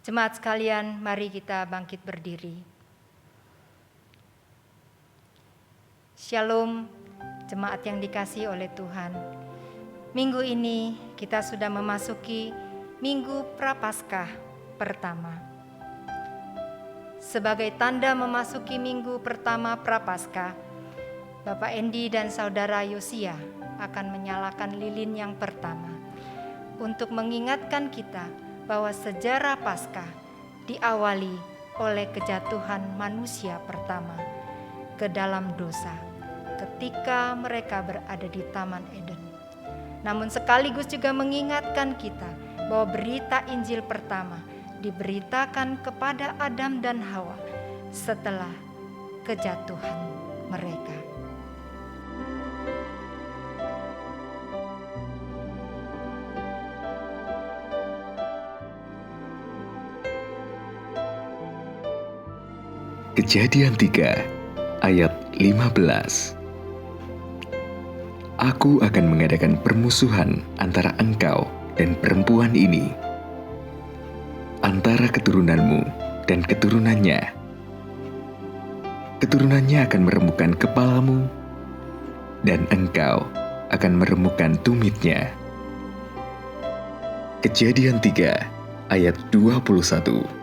Jemaat sekalian, mari kita bangkit berdiri. Shalom, jemaat yang dikasihi oleh Tuhan. Minggu ini kita sudah memasuki Minggu Prapaskah pertama. Sebagai tanda memasuki Minggu pertama Prapaskah, Bapak Endi dan Saudara Yosia akan menyalakan lilin yang pertama untuk mengingatkan kita bahwa sejarah Paskah diawali oleh kejatuhan manusia pertama ke dalam dosa ketika mereka berada di Taman Eden. Namun sekaligus juga mengingatkan kita bahwa berita Injil pertama diberitakan kepada Adam dan Hawa setelah kejatuhan mereka. Kejadian 3 ayat 15. Aku akan mengadakan permusuhan antara engkau dan perempuan ini, antara keturunanmu dan keturunannya. Keturunannya akan meremukkan kepalamu, dan engkau akan meremukkan tumitnya. Kejadian 3 ayat 21.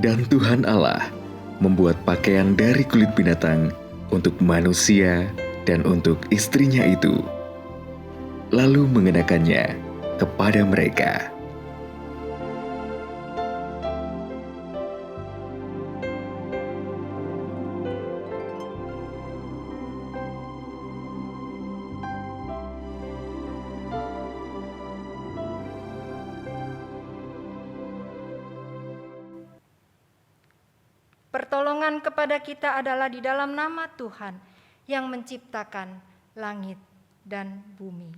Dan Tuhan Allah membuat pakaian dari kulit binatang untuk manusia dan untuk istrinya itu, lalu mengenakannya kepada mereka. Pertolongan kepada kita adalah di dalam nama Tuhan yang menciptakan langit dan bumi.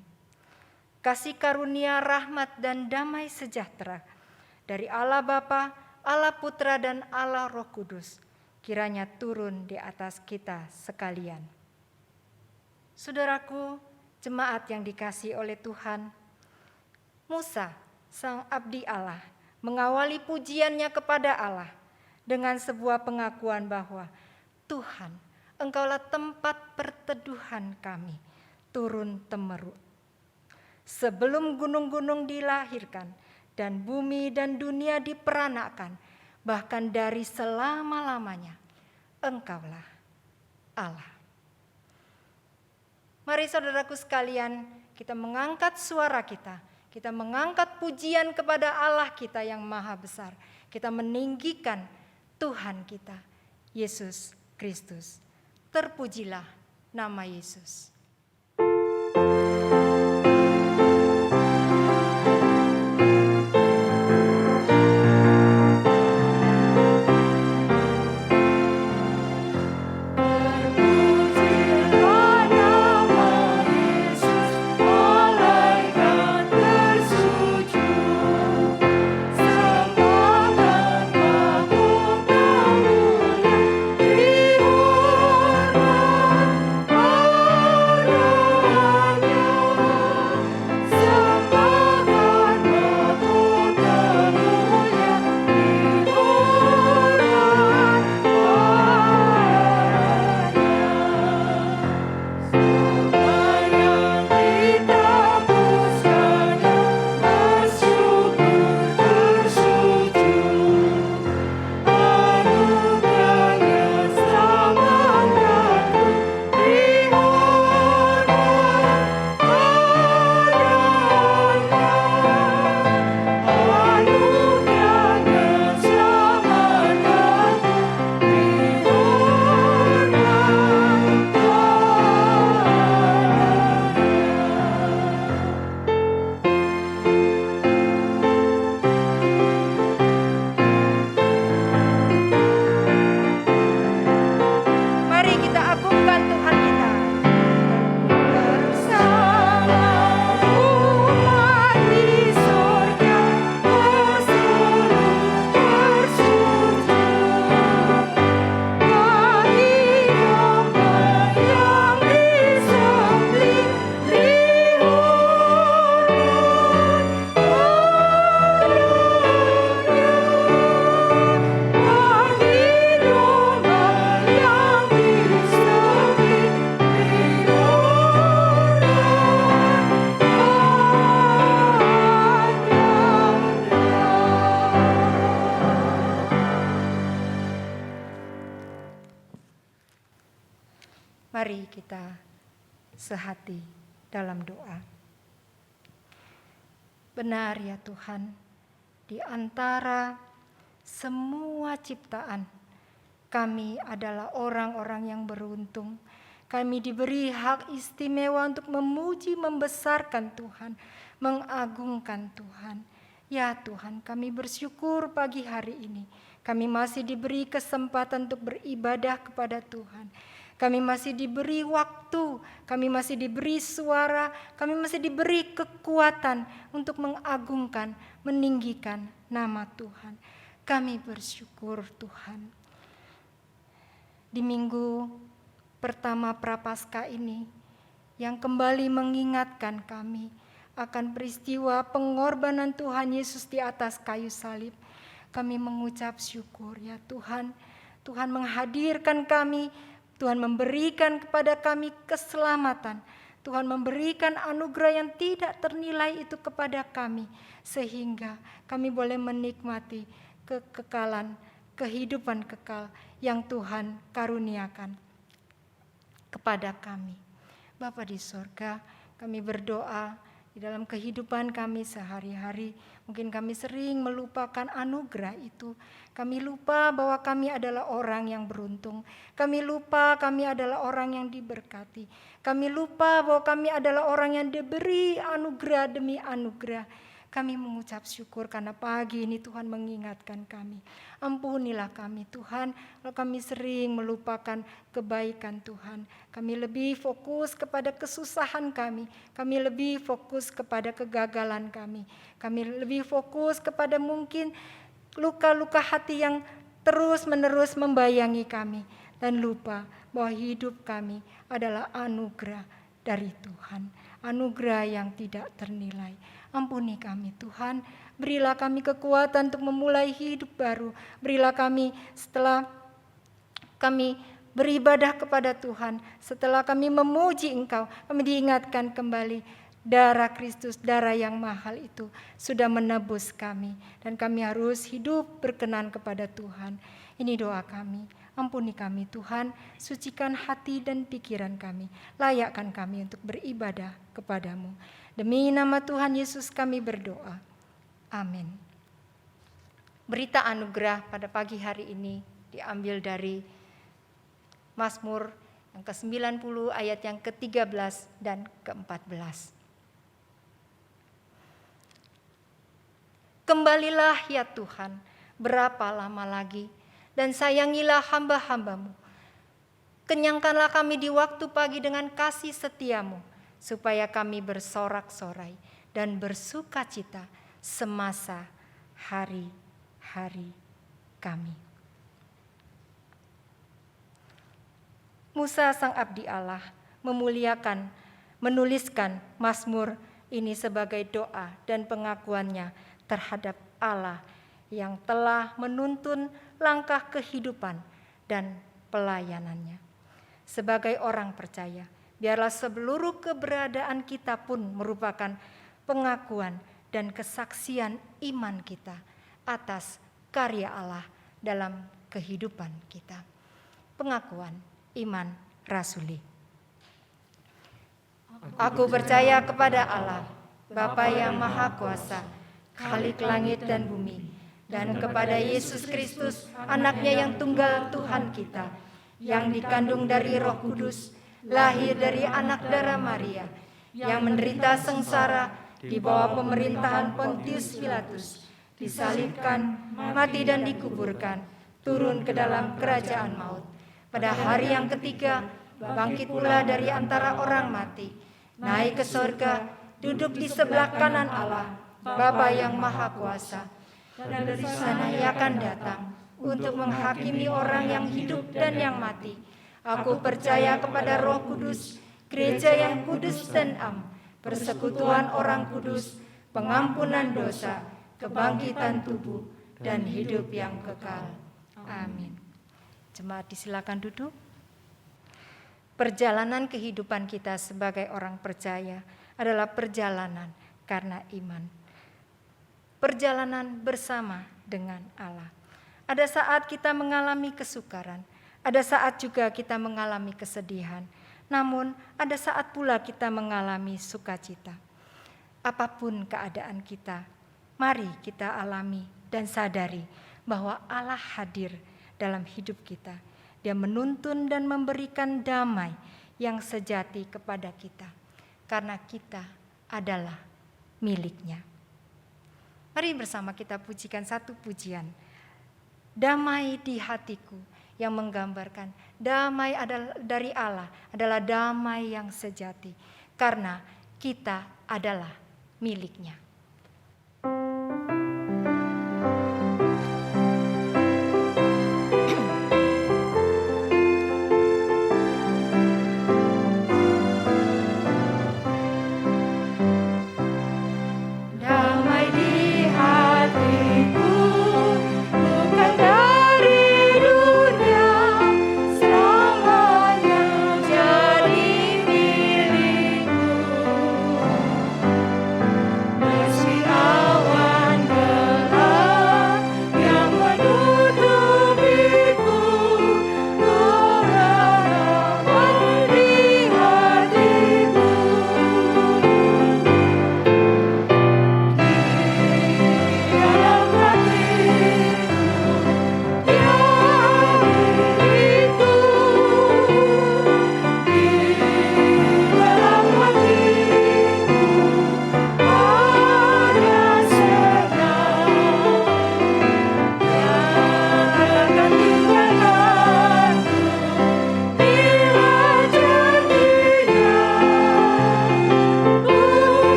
Kasih karunia, rahmat, dan damai sejahtera dari Allah Bapa, Allah Putra, dan Allah Roh Kudus kiranya turun di atas kita sekalian. Saudaraku, jemaat yang dikasihi oleh Tuhan, Musa, sang abdi Allah, mengawali pujiannya kepada Allah dengan sebuah pengakuan bahwa Tuhan, Engkaulah tempat perteduhan kami turun-temurun. Sebelum gunung-gunung dilahirkan dan bumi dan dunia diperanakan, bahkan dari selama-lamanya, Engkaulah Allah. Mari saudaraku sekalian, kita mengangkat suara kita mengangkat pujian kepada Allah kita yang maha besar. Kita meninggikan Tuhan kita, Yesus Kristus. Terpujilah nama Yesus. Oh sehati dalam doa. Benar ya Tuhan, di antara semua ciptaan, kami adalah orang-orang yang beruntung. Kami diberi hak istimewa untuk memuji, membesarkan Tuhan, mengagungkan Tuhan. Ya Tuhan, kami bersyukur pagi hari ini. Kami masih diberi kesempatan untuk beribadah kepada Tuhan. Kami masih diberi waktu, kami masih diberi suara, kami masih diberi kekuatan untuk mengagungkan, meninggikan nama Tuhan. Kami bersyukur Tuhan. Di minggu pertama Prapaskah ini, yang kembali mengingatkan kami akan peristiwa pengorbanan Tuhan Yesus di atas kayu salib, kami mengucap syukur ya Tuhan. Tuhan menghadirkan kami, Tuhan memberikan kepada kami keselamatan. Tuhan memberikan anugerah yang tidak ternilai itu kepada kami, sehingga kami boleh menikmati kekekalan, kehidupan kekal yang Tuhan karuniakan kepada kami. Bapa di sorga, kami berdoa di dalam kehidupan kami sehari-hari, mungkin kami sering melupakan anugerah itu. Kami lupa bahwa kami adalah orang yang beruntung. Kami lupa kami adalah orang yang diberkati. Kami lupa bahwa kami adalah orang yang diberi anugerah demi anugerah. Kami mengucap syukur karena pagi ini Tuhan mengingatkan kami. Ampunilah kami Tuhan, kalau kami sering melupakan kebaikan Tuhan. Kami lebih fokus kepada kesusahan kami. Kami lebih fokus kepada kegagalan kami. Kami lebih fokus kepada mungkin luka-luka hati yang terus-menerus membayangi kami. Dan lupa bahwa hidup kami adalah anugerah dari Tuhan. Anugerah yang tidak ternilai. Ampuni kami Tuhan, berilah kami kekuatan untuk memulai hidup baru. Berilah kami setelah kami beribadah kepada Tuhan, setelah kami memuji Engkau, kami diingatkan kembali darah Kristus, darah yang mahal itu sudah menebus kami. Dan kami harus hidup berkenan kepada Tuhan. Ini doa kami. Ampuni kami Tuhan, sucikan hati dan pikiran kami. Layakkan kami untuk beribadah kepadamu. Demi nama Tuhan Yesus kami berdoa. Amin. Berita anugerah pada pagi hari ini diambil dari Mazmur yang ke-90 ayat yang ke-13 dan ke-14. Kembalilah ya Tuhan, berapa lama lagi? Dan sayangilah hamba-hambamu. Kenyangkanlah kami di waktu pagi dengan kasih setiamu, supaya kami bersorak-sorai dan bersuka cita semasa hari-hari kami. Musa sang abdi Allah menuliskan Mazmur ini sebagai doa dan pengakuannya terhadap Allah yang telah menuntun langkah kehidupan dan pelayanannya. Sebagai orang percaya, biarlah seluruh keberadaan kita pun merupakan pengakuan dan kesaksian iman kita atas karya Allah dalam kehidupan kita. Pengakuan iman rasuli. Aku percaya kepada Allah, Bapa yang Maha Kuasa, Khalik langit dan bumi, dan kepada Yesus Kristus, anaknya yang tunggal Tuhan kita, yang dikandung dari Roh Kudus, lahir dari anak darah Maria, yang menderita sengsara di bawah pemerintahan Pontius Pilatus, disalibkan, mati dan dikuburkan, turun ke dalam kerajaan maut. Pada hari yang ketiga, bangkit pula dari antara orang mati, naik ke sorga, duduk di sebelah kanan Allah, Bapa yang Maha Kuasa. Dan dari sana Ia akan datang untuk menghakimi orang yang hidup dan yang mati. Aku percaya kepada Roh Kudus, gereja yang kudus dan am, persekutuan orang kudus, pengampunan dosa, kebangkitan tubuh, dan hidup yang kekal. Amin. Jemaat disilakan duduk. Perjalanan kehidupan kita sebagai orang percaya adalah perjalanan karena iman. Perjalanan bersama dengan Allah. Ada saat kita mengalami kesukaran, ada saat juga kita mengalami kesedihan. namun ada saat pula kita mengalami sukacita. Apapun keadaan kita, mari kita alami dan sadari bahwa Allah hadir dalam hidup kita. Dia menuntun dan memberikan damai yang sejati kepada kita, karena kita adalah milik-Nya. Mari bersama kita pujikan satu pujian, damai di hatiku, yang menggambarkan damai adalah dari Allah, adalah damai yang sejati, karena kita adalah milik-Nya.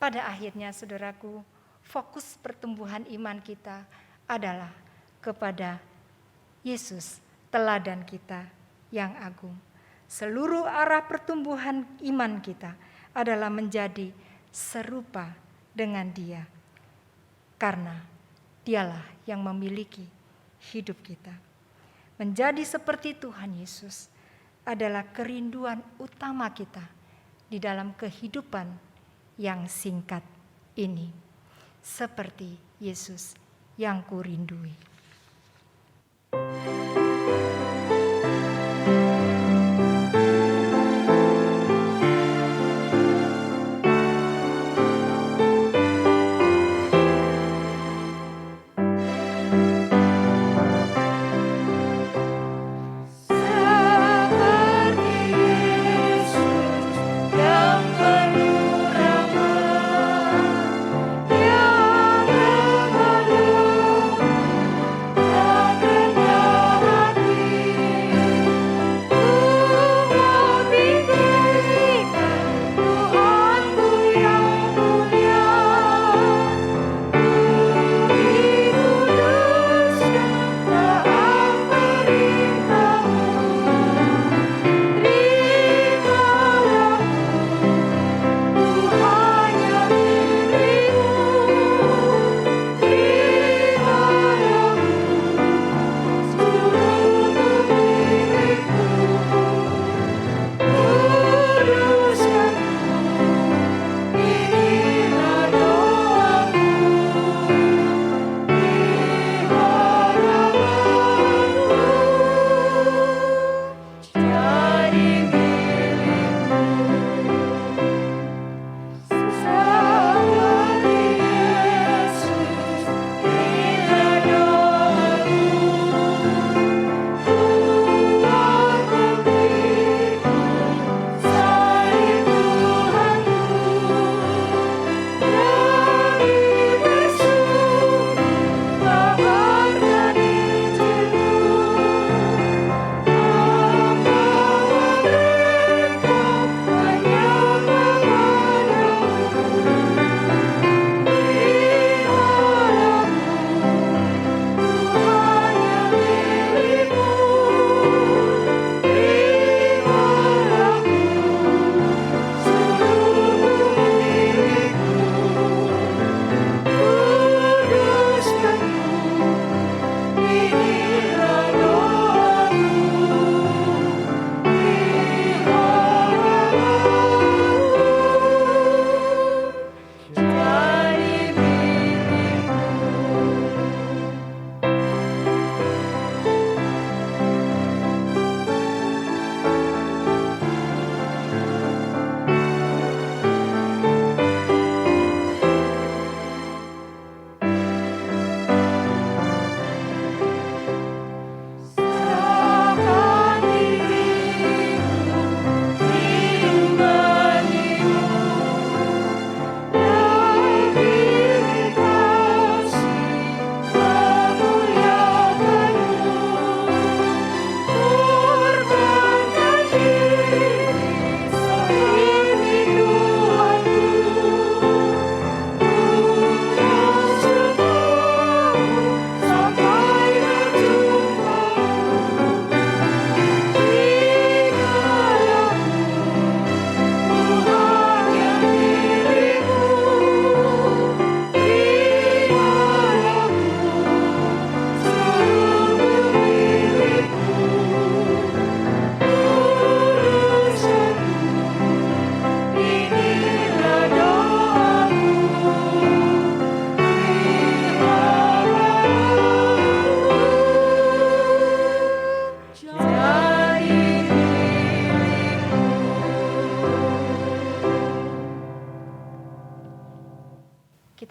Pada akhirnya saudaraku, fokus pertumbuhan iman kita adalah kepada Yesus, teladan kita yang agung. Seluruh arah pertumbuhan iman kita adalah menjadi serupa dengan Dia, karena Dialah yang memiliki hidup kita. Menjadi seperti Tuhan Yesus adalah kerinduan utama kita di dalam kehidupan yang singkat ini. Seperti Yesus yang kurindui.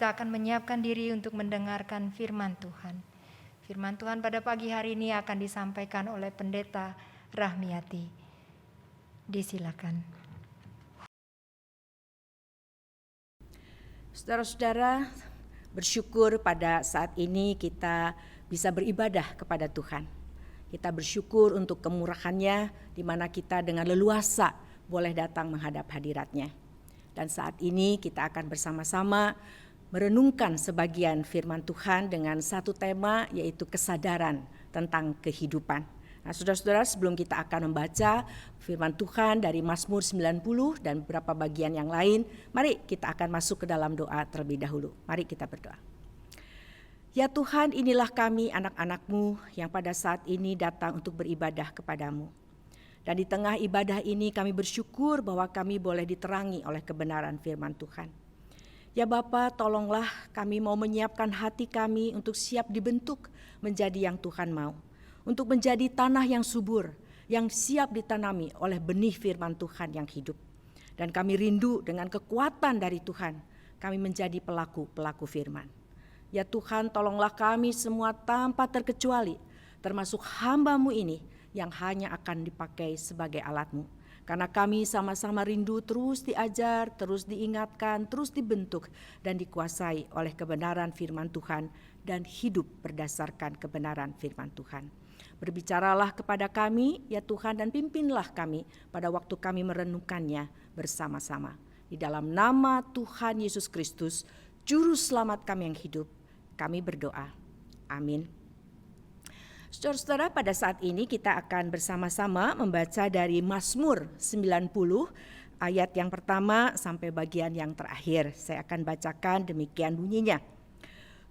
Kita akan menyiapkan diri untuk mendengarkan firman Tuhan. Firman Tuhan pada pagi hari ini akan disampaikan oleh Pendeta Rahmiati. Disilakan. Saudara-saudara, bersyukur pada saat ini kita bisa beribadah kepada Tuhan. Kita bersyukur untuk kemurahan-Nya di mana kita dengan leluasa boleh datang menghadap hadirat-Nya. Dan saat ini kita akan bersama-sama merenungkan sebagian firman Tuhan dengan satu tema, yaitu kesadaran tentang kehidupan. Nah, saudara-saudara, sebelum kita akan membaca firman Tuhan dari Mazmur 90 dan beberapa bagian yang lain, mari kita akan masuk ke dalam doa terlebih dahulu. Mari kita berdoa. Ya Tuhan, inilah kami anak-anak-Mu yang pada saat ini datang untuk beribadah kepada-Mu. Dan di tengah ibadah ini kami bersyukur bahwa kami boleh diterangi oleh kebenaran firman Tuhan. Ya Bapa, tolonglah kami mau menyiapkan hati kami untuk siap dibentuk menjadi yang Tuhan mau. Untuk menjadi tanah yang subur, yang siap ditanami oleh benih firman Tuhan yang hidup. Dan kami rindu dengan kekuatan dari Tuhan, kami menjadi pelaku-pelaku firman. Ya Tuhan, tolonglah kami semua tanpa terkecuali, termasuk hamba-Mu ini yang hanya akan dipakai sebagai alat-Mu. Karena kami sama-sama rindu terus diajar, terus diingatkan, terus dibentuk dan dikuasai oleh kebenaran firman Tuhan dan hidup berdasarkan kebenaran firman Tuhan. Berbicaralah kepada kami ya Tuhan dan pimpinlah kami pada waktu kami merenungkannya bersama-sama. Di dalam nama Tuhan Yesus Kristus, Juru Selamat kami yang hidup, kami berdoa. Amin. Saudara-saudara, pada saat ini kita akan bersama-sama membaca dari Mazmur 90 ayat yang pertama sampai bagian yang terakhir. Saya akan bacakan demikian bunyinya.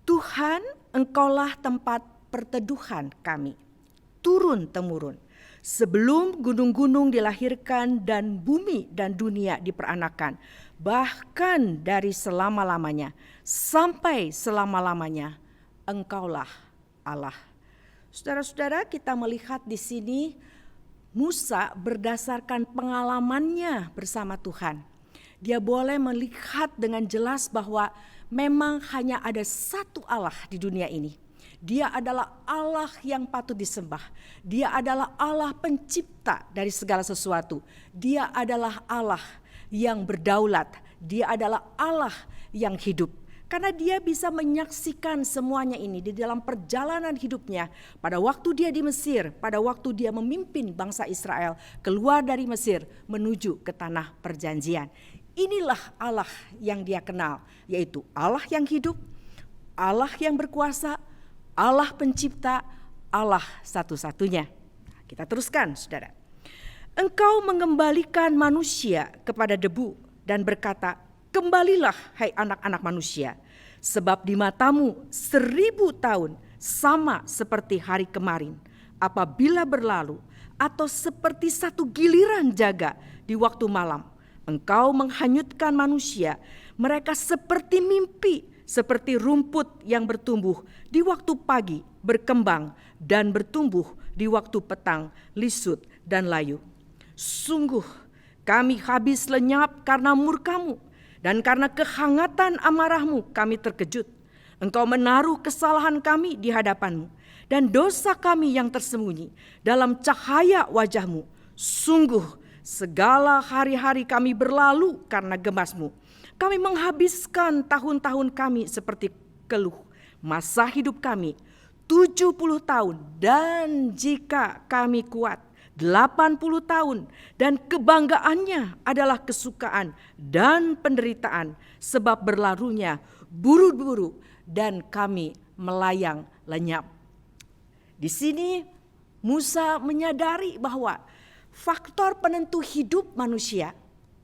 Tuhan, Engkaulah tempat perteduhan kami, turun-temurun. Sebelum gunung-gunung dilahirkan dan bumi dan dunia diperanakan, bahkan dari selama-lamanya sampai selama-lamanya, Engkaulah Allah. Saudara-saudara, kita melihat di sini Musa berdasarkan pengalamannya bersama Tuhan. Dia boleh melihat dengan jelas bahwa memang hanya ada satu Allah di dunia ini. Dia adalah Allah yang patut disembah. Dia adalah Allah pencipta dari segala sesuatu. Dia adalah Allah yang berdaulat. Dia adalah Allah yang hidup. Karena dia bisa menyaksikan semuanya ini di dalam perjalanan hidupnya. Pada waktu dia di Mesir, pada waktu dia memimpin bangsa Israel keluar dari Mesir menuju ke tanah perjanjian. Inilah Allah yang dia kenal, yaitu Allah yang hidup, Allah yang berkuasa, Allah pencipta, Allah satu-satunya. Kita teruskan, saudara. Engkau mengembalikan manusia kepada debu dan berkata, kembalilah hai anak-anak manusia, sebab di matamu 1000 tahun sama seperti hari kemarin apabila berlalu, atau seperti satu giliran jaga di waktu malam. Engkau menghanyutkan manusia, mereka seperti mimpi, seperti rumput yang bertumbuh di waktu pagi, berkembang dan bertumbuh di waktu petang, lisut dan layu. Sungguh kami habis lenyap karena murka-Mu, dan karena kehangatan amarah-Mu kami terkejut. Engkau menaruh kesalahan kami di hadapan-Mu, dan dosa kami yang tersembunyi dalam cahaya wajah-Mu. Sungguh segala hari-hari kami berlalu karena gemas-Mu. Kami menghabiskan tahun-tahun kami seperti keluh. Masa hidup kami 70 tahun, dan jika kami kuat 80 tahun, dan kebanggaannya adalah kesukaan dan penderitaan, sebab berlarunya buru-buru dan kami melayang lenyap. Di sini Musa menyadari bahwa faktor penentu hidup manusia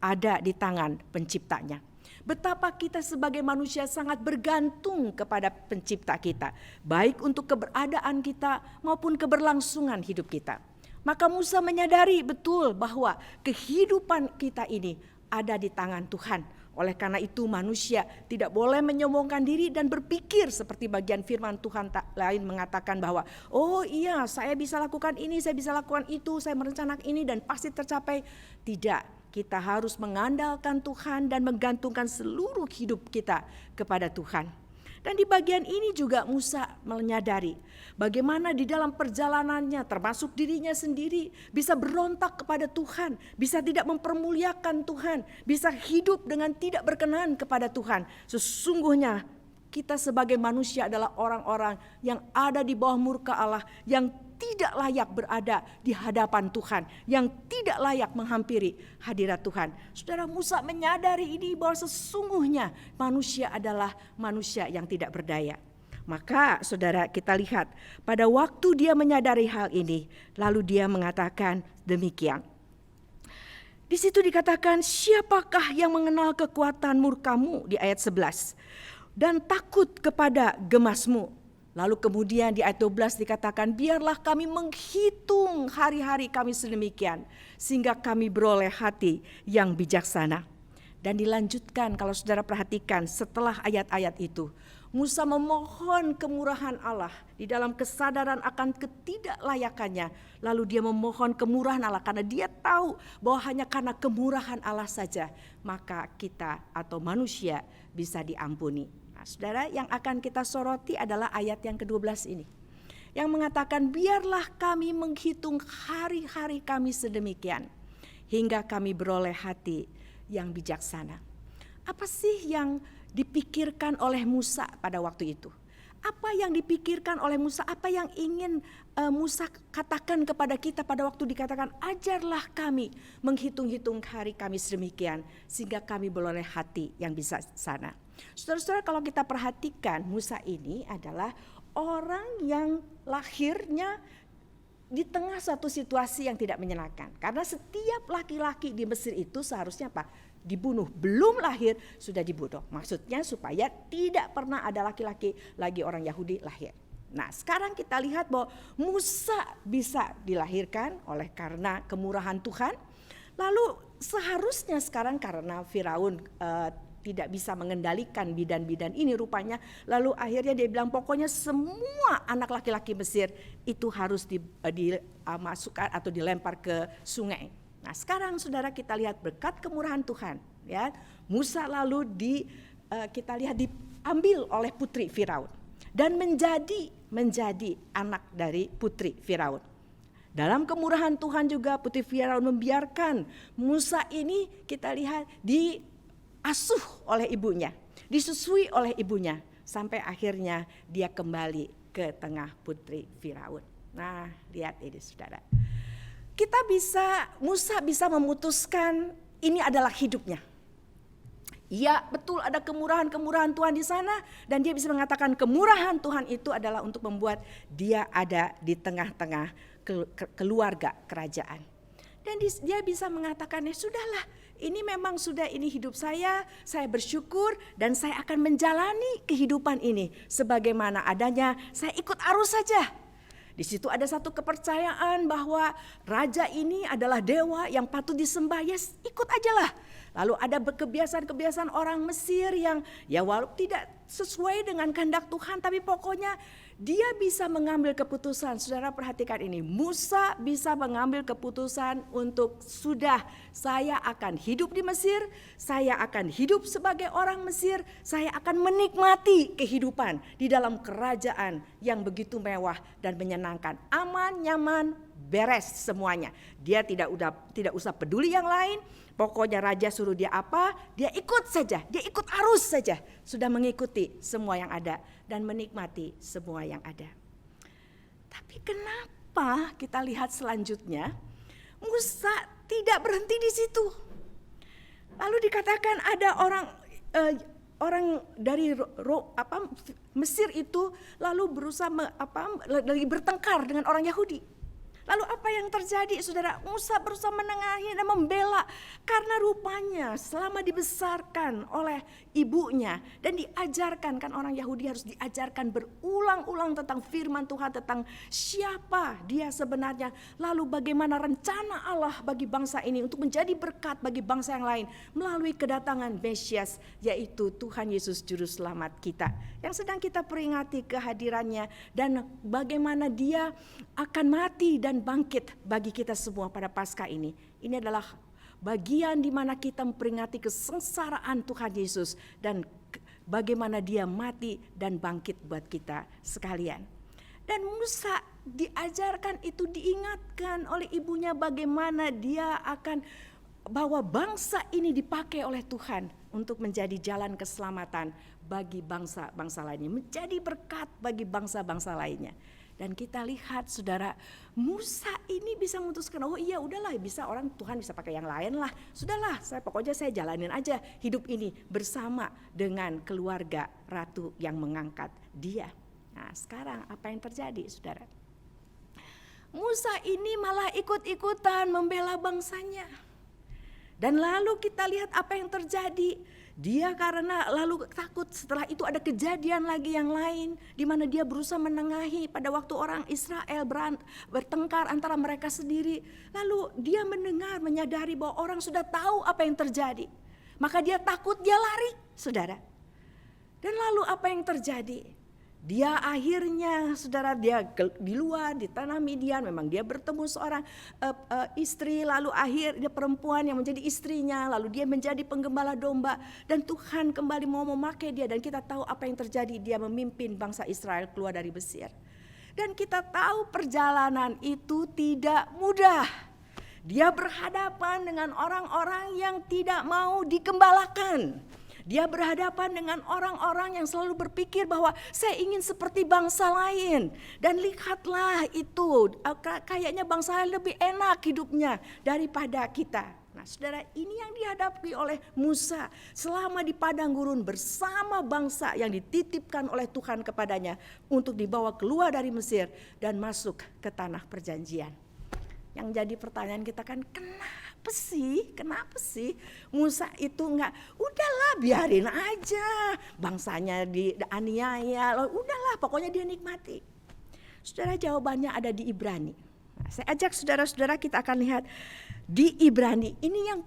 ada di tangan penciptanya. Betapa kita sebagai manusia sangat bergantung kepada pencipta kita, baik untuk keberadaan kita maupun keberlangsungan hidup kita. Maka Musa menyadari betul bahwa kehidupan kita ini ada di tangan Tuhan. Oleh karena itu manusia tidak boleh menyombongkan diri dan berpikir seperti bagian firman Tuhan lain mengatakan bahwa oh iya saya bisa lakukan ini, saya bisa lakukan itu, saya merencanakan ini dan pasti tercapai. Tidak, kita harus mengandalkan Tuhan dan menggantungkan seluruh hidup kita kepada Tuhan. Dan di bagian ini juga Musa menyadari bagaimana di dalam perjalanannya termasuk dirinya sendiri bisa berontak kepada Tuhan, bisa tidak mempermuliakan Tuhan, bisa hidup dengan tidak berkenan kepada Tuhan. Sesungguhnya kita sebagai manusia adalah orang-orang yang ada di bawah murka Allah, yang tidak layak berada di hadapan Tuhan, yang tidak layak menghampiri hadirat Tuhan. Saudara, Musa menyadari ini bahwa sesungguhnya manusia adalah manusia yang tidak berdaya. Maka saudara, kita lihat pada waktu dia menyadari hal ini, lalu dia mengatakan demikian. Di situ dikatakan, siapakah yang mengenal kekuatan murka-Mu di ayat 11 dan takut kepada gemas-Mu. Lalu kemudian di ayat 12 dikatakan, biarlah kami menghitung hari-hari kami sedemikian, sehingga kami beroleh hati yang bijaksana. Dan dilanjutkan kalau saudara perhatikan setelah ayat-ayat itu. Musa memohon kemurahan Allah di dalam kesadaran akan ketidaklayakannya. Lalu dia memohon kemurahan Allah karena dia tahu bahwa hanya karena kemurahan Allah saja maka kita atau manusia bisa diampuni. Nah, saudara, yang akan kita soroti adalah ayat yang ke-12 ini. Yang mengatakan, biarlah kami menghitung hari-hari kami sedemikian hingga kami beroleh hati yang bijaksana. Apa sih yang dipikirkan oleh Musa pada waktu itu? Apa yang dipikirkan oleh Musa? Apa yang ingin Musa katakan kepada kita pada waktu dikatakan, ajarlah kami menghitung-hitung hari kami sedemikian sehingga kami beroleh hati yang bijaksana. Saudara-saudara, kalau kita perhatikan, Musa ini adalah orang yang lahirnya di tengah suatu situasi yang tidak menyenangkan. Karena setiap laki-laki di Mesir itu seharusnya apa? Dibunuh. Belum lahir sudah dibunuh. Maksudnya supaya tidak pernah ada laki-laki lagi orang Yahudi lahir. Nah, sekarang kita lihat bahwa Musa bisa dilahirkan oleh karena kemurahan Tuhan. Lalu seharusnya sekarang karena Firaun tidak bisa mengendalikan bidan-bidan ini rupanya. Lalu akhirnya dia bilang pokoknya semua anak laki-laki Mesir itu harus dimasukkan atau dilempar ke sungai. Nah, sekarang saudara kita lihat berkat kemurahan Tuhan, ya. Musa lalu kita lihat diambil oleh putri Firaun dan menjadi anak dari putri Firaun. Dalam kemurahan Tuhan juga putri Firaun membiarkan Musa ini kita lihat diasuh oleh ibunya, disusui oleh ibunya sampai akhirnya dia kembali ke tengah putri Firaun. Nah, lihat ini saudara. Musa bisa memutuskan ini adalah hidupnya. Ya, betul ada kemurahan-kemurahan Tuhan di sana dan dia bisa mengatakan kemurahan Tuhan itu adalah untuk membuat dia ada di tengah-tengah keluarga kerajaan. Dan dia bisa mengatakan, ya sudahlah, ini memang sudah ini hidup saya bersyukur dan saya akan menjalani kehidupan ini sebagaimana adanya, saya ikut arus saja. Di situ ada satu kepercayaan bahwa raja ini adalah dewa yang patut disembah, ya ikut aja lah. Lalu ada kebiasaan-kebiasaan orang Mesir yang ya walaupun tidak sesuai dengan kehendak Tuhan, tapi pokoknya dia bisa mengambil keputusan. Saudara perhatikan ini, Musa bisa mengambil keputusan untuk sudah saya akan hidup di Mesir, saya akan hidup sebagai orang Mesir, saya akan menikmati kehidupan di dalam kerajaan yang begitu mewah dan menyenangkan, aman, nyaman, beres semuanya. Dia tidak usah peduli yang lain. Pokoknya raja suruh dia apa, dia ikut saja, dia ikut arus saja. Sudah mengikuti semua yang ada dan menikmati semua yang ada. Tapi kenapa kita lihat selanjutnya Musa tidak berhenti di situ. Lalu dikatakan ada orang dari Mesir itu lalu berusaha lagi bertengkar dengan orang Yahudi. Lalu apa yang terjadi saudara? Musa berusaha menengahi dan membela karena rupanya selama dibesarkan oleh ibunya dan diajarkan, kan orang Yahudi harus diajarkan berulang-ulang tentang firman Tuhan, tentang siapa dia sebenarnya. Lalu bagaimana rencana Allah bagi bangsa ini untuk menjadi berkat bagi bangsa yang lain melalui kedatangan Mesias, yaitu Tuhan Yesus Juru Selamat kita yang sedang kita peringati kehadirannya dan bagaimana dia akan mati dan bangkit bagi kita semua pada Paskah ini. Ini adalah bagian di mana kita memperingati kesengsaraan Tuhan Yesus dan bagaimana dia mati dan bangkit buat kita sekalian. Dan Musa diajarkan itu, diingatkan oleh ibunya bagaimana dia akan bahwa bangsa ini dipakai oleh Tuhan untuk menjadi jalan keselamatan bagi bangsa-bangsa lainnya, menjadi berkat bagi bangsa-bangsa lainnya. Dan kita lihat saudara, Musa ini bisa memutuskan, oh iya udahlah, bisa orang Tuhan bisa pakai yang lain lah. Sudahlah, pokoknya saya jalanin aja hidup ini bersama dengan keluarga ratu yang mengangkat dia. Nah sekarang apa yang terjadi saudara? Musa ini malah ikut-ikutan membela bangsanya. Dan lalu kita lihat apa yang terjadi. Dia karena lalu takut, setelah itu ada kejadian lagi yang lain di mana dia berusaha menengahi pada waktu orang Israel bertengkar antara mereka sendiri. Lalu dia mendengar, menyadari bahwa orang sudah tahu apa yang terjadi. Maka dia takut, dia lari, saudara. Dan lalu apa yang terjadi? Dia akhirnya, saudara, dia di luar di tanah Midian, memang dia bertemu seorang istri, lalu akhirnya perempuan yang menjadi istrinya, lalu dia menjadi penggembala domba, dan Tuhan kembali mau memakai dia, dan kita tahu apa yang terjadi, dia memimpin bangsa Israel keluar dari Mesir. Dan kita tahu perjalanan itu tidak mudah. Dia berhadapan dengan orang-orang yang tidak mau dikembalakan. Dia berhadapan dengan orang-orang yang selalu berpikir bahwa saya ingin seperti bangsa lain. Dan lihatlah itu, kayaknya bangsa lain lebih enak hidupnya daripada kita. Nah, saudara, ini yang dihadapi oleh Musa selama di padang gurun bersama bangsa yang dititipkan oleh Tuhan kepadanya untuk dibawa keluar dari Mesir dan masuk ke tanah perjanjian. Yang jadi pertanyaan kita kan, kenapa sih Musa itu enggak, udahlah biarin aja bangsanya dianiaya, udahlah pokoknya dia nikmati. Saudara, jawabannya ada di Ibrani. Nah, saya ajak saudara-saudara, kita akan lihat di Ibrani. Ini yang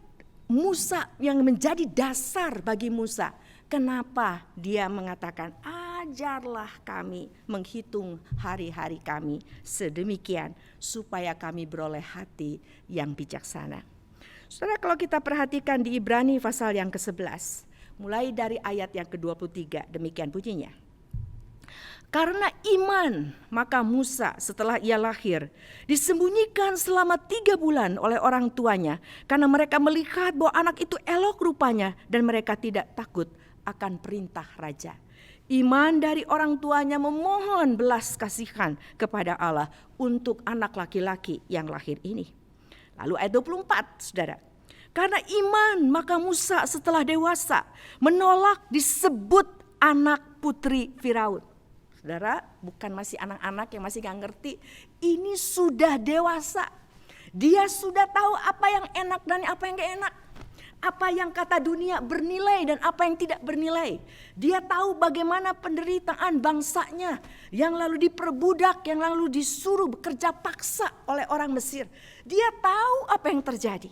Musa, yang menjadi dasar bagi Musa. Kenapa dia mengatakan, ajarlah kami menghitung hari-hari kami sedemikian supaya kami beroleh hati yang bijaksana. Saudara, kalau kita perhatikan di Ibrani pasal yang ke-11, mulai dari ayat yang ke-23, demikian bunyinya. Karena iman, maka Musa setelah ia lahir disembunyikan selama 3 bulan oleh orang tuanya, karena mereka melihat bahwa anak itu elok rupanya dan mereka tidak takut akan perintah raja. Iman dari orang tuanya memohon belas kasihan kepada Allah untuk anak laki-laki yang lahir ini. Lalu ayat 24, saudara. Karena iman, maka Musa setelah dewasa menolak disebut anak putri Firaun. Saudara, bukan masih anak-anak yang masih gak ngerti. Ini sudah dewasa. Dia sudah tahu apa yang enak dan apa yang gak enak. Apa yang kata dunia bernilai dan apa yang tidak bernilai. Dia tahu bagaimana penderitaan bangsanya yang lalu diperbudak, yang lalu disuruh bekerja paksa oleh orang Mesir. Dia tahu apa yang terjadi.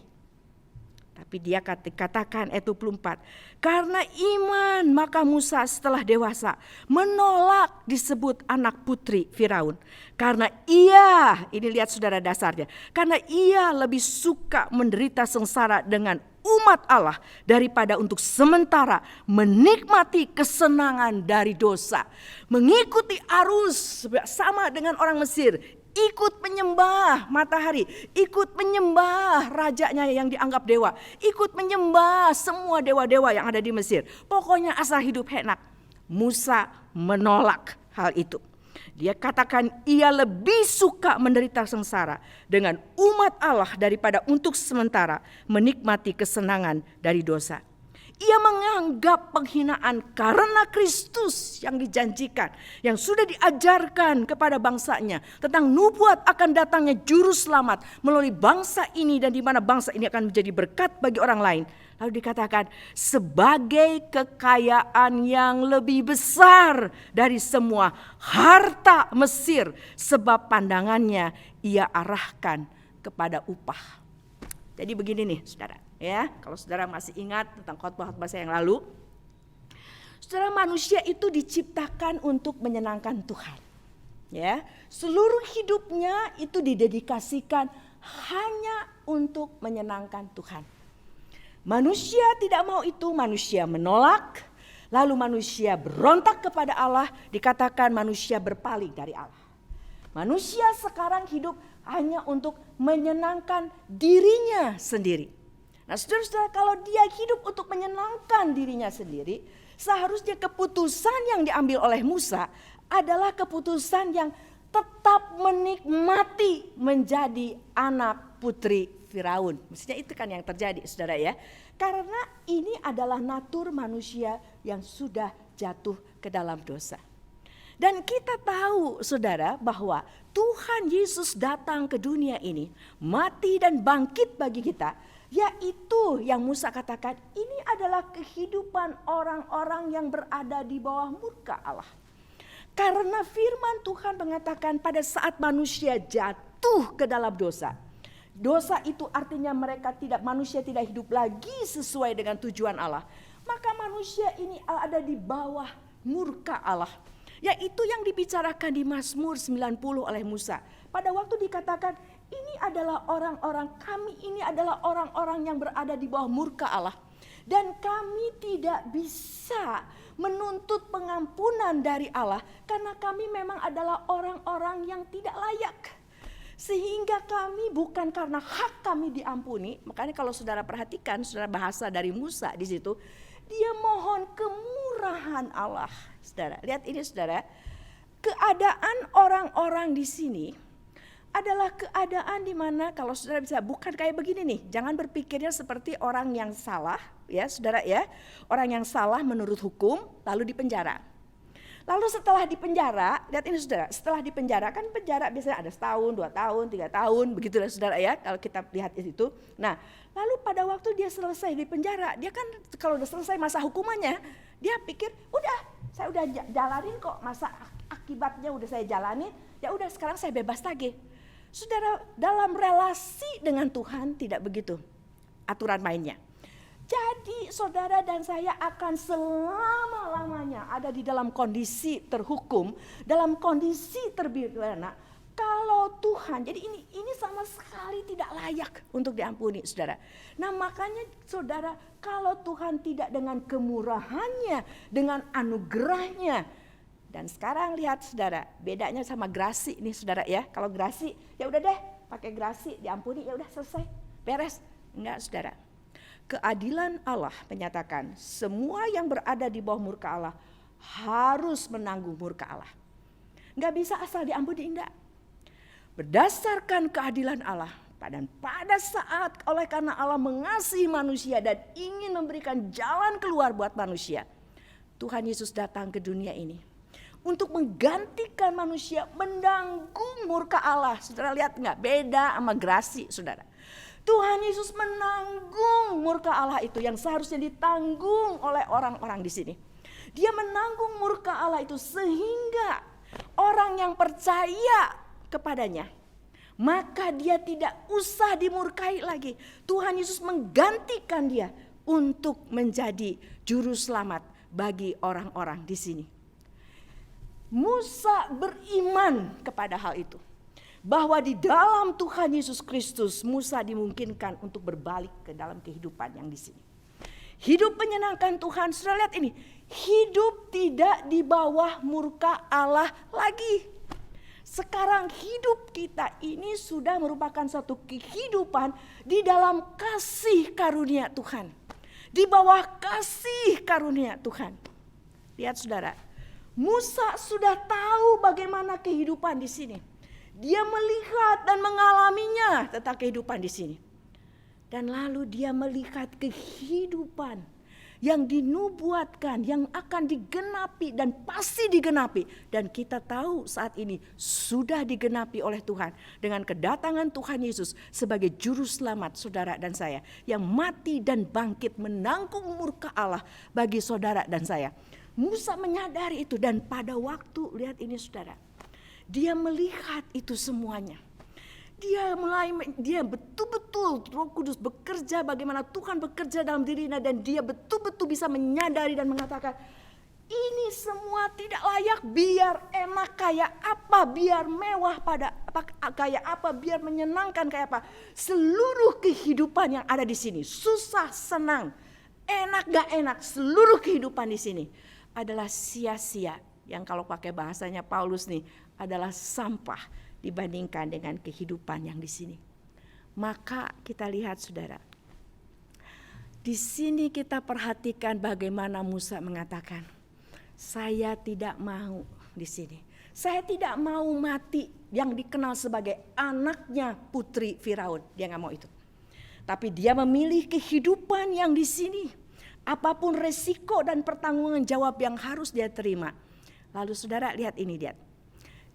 Tapi dia katakan ayat 24, karena iman maka Musa setelah dewasa menolak disebut anak putri Firaun. Karena ia, ini lihat saudara dasarnya, karena ia lebih suka menderita sengsara dengan umat Allah daripada untuk sementara menikmati kesenangan dari dosa. Mengikuti arus sama dengan orang Mesir. Ikut menyembah matahari, ikut menyembah rajanya yang dianggap dewa, ikut menyembah semua dewa-dewa yang ada di Mesir. Pokoknya asal hidup enak. Musa menolak hal itu. Dia katakan ia lebih suka menderita sengsara dengan umat Allah daripada untuk sementara menikmati kesenangan dari dosa. Ia menganggap penghinaan karena Kristus yang dijanjikan, yang sudah diajarkan kepada bangsanya tentang nubuat akan datangnya juru selamat melalui bangsa ini, dan di mana bangsa ini akan menjadi berkat bagi orang lain. Lalu dikatakan sebagai kekayaan yang lebih besar dari semua harta Mesir, sebab pandangannya ia arahkan kepada upah. Jadi begini nih saudara, ya, kalau saudara masih ingat tentang khotbah-khotbah saya yang lalu, saudara, manusia itu diciptakan untuk menyenangkan Tuhan. Ya, seluruh hidupnya itu didedikasikan hanya untuk menyenangkan Tuhan. Manusia tidak mau itu, manusia menolak, lalu manusia berontak kepada Allah, dikatakan manusia berpaling dari Allah. Manusia sekarang hidup hanya untuk menyenangkan dirinya sendiri. Nah, saudara-saudara, kalau dia hidup untuk menyenangkan dirinya sendiri, seharusnya keputusan yang diambil oleh Musa adalah keputusan yang tetap menikmati menjadi anak putri Firaun. Mestinya itu kan yang terjadi, saudara ya. Karena ini adalah natur manusia yang sudah jatuh ke dalam dosa. Dan kita tahu saudara bahwa Tuhan Yesus datang ke dunia ini, mati dan bangkit bagi kita. Yaitu yang Musa katakan, ini adalah kehidupan orang-orang yang berada di bawah murka Allah. Karena firman Tuhan mengatakan pada saat manusia jatuh ke dalam dosa, dosa itu artinya manusia tidak hidup lagi sesuai dengan tujuan Allah. Maka manusia ini ada di bawah murka Allah. Yaitu yang dibicarakan di Mazmur 90 oleh Musa. Pada waktu dikatakan kami ini adalah orang-orang yang berada di bawah murka Allah. Dan kami tidak bisa menuntut pengampunan dari Allah karena kami memang adalah orang-orang yang tidak layak. Sehingga kami bukan karena hak kami diampuni, makanya kalau saudara perhatikan, saudara bahasa dari Musa di situ, dia mohon kemurahan Allah. Saudara, lihat ini saudara, keadaan orang-orang di sini adalah keadaan di mana kalau saudara bisa bukan kayak begini nih, jangan berpikirnya seperti orang yang salah, ya saudara ya, orang yang salah menurut hukum lalu dipenjara. Lalu setelah dipenjara, lihat ini saudara, setelah dipenjara kan penjara biasanya ada setahun, 2 tahun, 3 tahun, begitulah saudara ya, kalau kita lihat itu. Nah, lalu pada waktu dia selesai di penjara, dia kan kalau udah selesai masa hukumannya, dia pikir, udah saya udah jalanin kok, masa akibatnya udah saya jalanin, ya udah sekarang saya bebas lagi. Saudara, dalam relasi dengan Tuhan tidak begitu aturan mainnya. Jadi saudara dan saya akan selama-lamanya ada di dalam kondisi terhukum, dalam kondisi terpidana. Kalau Tuhan, jadi ini sama sekali tidak layak untuk diampuni saudara. Nah makanya saudara, kalau Tuhan tidak dengan kemurahannya, dengan anugerahnya. Dan sekarang lihat saudara, bedanya sama grasi nih saudara ya. Kalau grasi, ya udah deh pakai grasi diampuni, ya udah selesai, beres. Enggak saudara. Keadilan Allah menyatakan semua yang berada di bawah murka Allah harus menanggung murka Allah. Enggak bisa asal diampuni, enggak. Berdasarkan keadilan Allah, dan pada saat oleh karena Allah mengasihi manusia dan ingin memberikan jalan keluar buat manusia, Tuhan Yesus datang ke dunia ini untuk menggantikan manusia menanggung murka Allah. Saudara lihat enggak? Beda sama grasi saudara. Tuhan Yesus menanggung murka Allah itu yang seharusnya ditanggung oleh orang-orang di sini. Dia menanggung murka Allah itu sehingga orang yang percaya kepadanya, maka dia tidak usah dimurkai lagi. Tuhan Yesus menggantikan dia untuk menjadi juru selamat bagi orang-orang di sini. Musa beriman kepada hal itu. Bahwa di dalam Tuhan Yesus Kristus Musa dimungkinkan untuk berbalik ke dalam kehidupan yang di sini. Hidup menyenangkan Tuhan. Sudah lihat ini, hidup tidak di bawah murka Allah lagi. Sekarang hidup kita ini sudah merupakan satu kehidupan di dalam kasih karunia Tuhan. Di bawah kasih karunia Tuhan. Lihat saudara, Musa sudah tahu bagaimana kehidupan di sini. Dia melihat dan mengalaminya tentang kehidupan di sini. Dan lalu dia melihat kehidupan yang dinubuatkan, yang akan digenapi dan pasti digenapi. Dan kita tahu saat ini sudah digenapi oleh Tuhan dengan kedatangan Tuhan Yesus sebagai juru selamat saudara dan saya. Yang mati dan bangkit menanggung murka Allah bagi saudara dan saya. Musa menyadari itu dan pada waktu, lihat ini saudara. Dia melihat itu semuanya. Dia betul-betul Roh Kudus bekerja bagaimana Tuhan bekerja dalam dirinya dan dia betul-betul bisa menyadari dan mengatakan ini semua tidak layak, biar enak kayak apa, biar mewah kayak apa, biar menyenangkan kayak apa. Seluruh kehidupan yang ada di sini, susah, senang, enak gak enak, seluruh kehidupan di sini adalah sia-sia. Yang kalau pakai bahasanya Paulus nih adalah sampah dibandingkan dengan kehidupan yang di sini. Maka kita lihat saudara, di sini kita perhatikan bagaimana Musa mengatakan, saya tidak mau di sini. Saya tidak mau mati yang dikenal sebagai anaknya putri Firaun. Dia nggak mau itu. Tapi dia memilih kehidupan yang di sini. Apapun resiko dan pertanggungan jawab yang harus dia terima. Lalu saudara lihat ini, lihat.